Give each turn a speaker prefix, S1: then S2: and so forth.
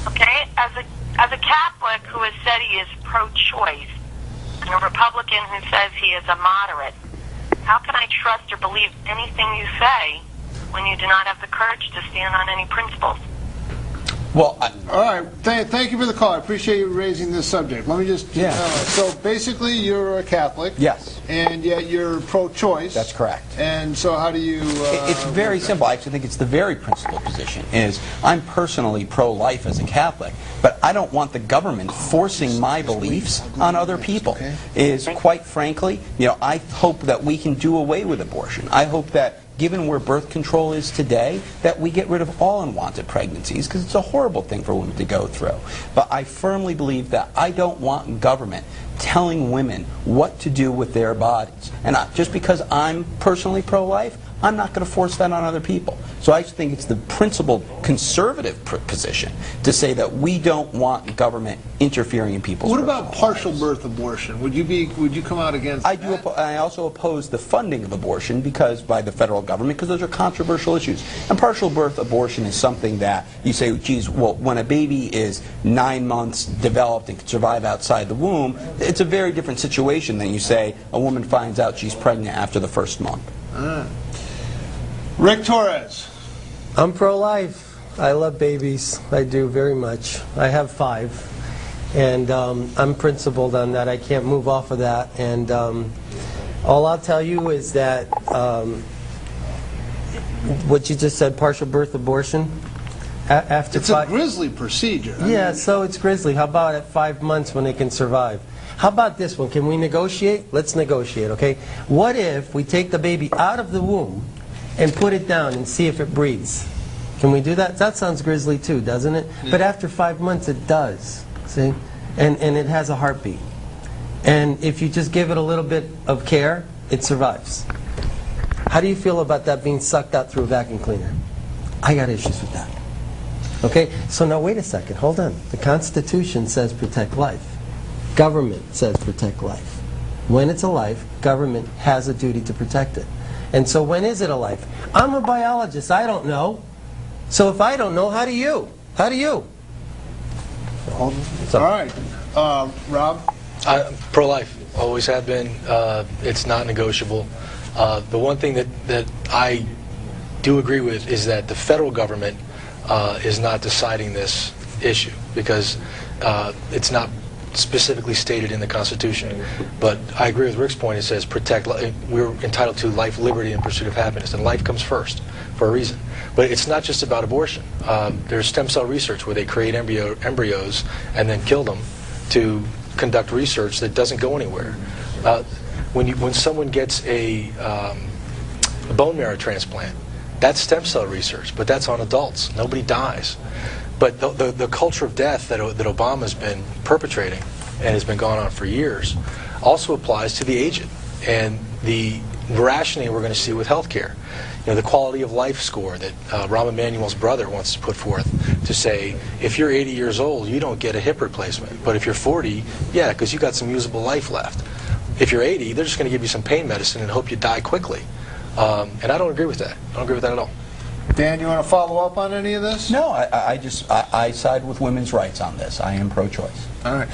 S1: Okay, as a Catholic who has said he is pro-choice, and a Republican who says he is a moderate, how can I trust or believe anything you say when you do not have the courage to stand on any principles?
S2: Well,
S3: all right. Thank you for the call. I appreciate you raising this subject. Let me just. So basically, you're a Catholic.
S2: Yes.
S3: And yet you're pro-choice.
S2: That's correct.
S3: And so how do you?
S2: It's very simple. I actually think it's the very principled position. Is I'm personally pro-life as a Catholic, but I don't want the government forcing my beliefs on other people. Is quite frankly, I hope that we can do away with abortion. I hope that, given where birth control is today, that we get rid of all unwanted pregnancies, because it's a horrible thing for women to go through. But I firmly believe that I don't want government telling women what to do with their bodies. And just because I'm personally pro-life, I'm not going to force that on other people. So I think it's the principled conservative position to say that we don't want government interfering in people's
S3: What about
S2: personal
S3: partial
S2: lives.
S3: birth abortion? Would you come out against
S2: I
S3: that?
S2: do. I also oppose the funding of abortion by the federal government, because those are controversial issues. And partial birth abortion is something that you say, geez, well, when a baby is 9 months developed and can survive outside the womb, it's a very different situation than you say a woman finds out she's pregnant after the first month.
S3: Rick Torres.
S4: I'm pro-life. I love babies. I do very much. I have 5. And I'm principled on that. I can't move off of that. And all I'll tell you is that what you just said, partial birth abortion, after
S3: It's a grisly procedure.
S4: Yeah, so it's grisly. How about at 5 months when they can survive? How about this one? Can we negotiate? Let's negotiate, okay? What if we take the baby out of the womb and put it down and see if it breathes? Can we do that? That sounds grisly too, doesn't it? Yeah. But after 5 months it does, see? And it has a heartbeat. And if you just give it a little bit of care, it survives. How do you feel about that being sucked out through a vacuum cleaner? I got issues with that. Okay, so now wait a second, hold on. The Constitution says protect life. Government says protect life. When it's a life, government has a duty to protect it. And so when is it a life? I'm a biologist, I don't know. So if I don't know, how do you? How do you?
S3: All right. Rob?
S5: Pro-life, always have been. It's not negotiable. The one thing that I do agree with is that the federal government is not deciding this issue, because it's not specifically stated in the Constitution. But I agree with Rick's point. It says protect life. We're entitled to life, liberty, and pursuit of happiness, and life comes first for a reason. But it's not just about abortion. There's stem cell research where they create embryos and then kill them to conduct research that doesn't go anywhere. When someone gets a bone marrow transplant, that's stem cell research, but that's on adults. Nobody dies. But the culture of death that Obama's been perpetrating and has been going on for years also applies to the aged and the rationing we're going to see with health care. The quality of life score that Rahm Emanuel's brother wants to put forth, to say, if you're 80 years old, you don't get a hip replacement. But if you're 40, yeah, because you got some usable life left. If you're 80, they're just going to give you some pain medicine and hope you die quickly. And I don't agree with that. I don't agree with that at all.
S3: Dan, you want to follow up on any of this?
S2: No, I side with women's rights on this. I am pro-choice.
S3: All right.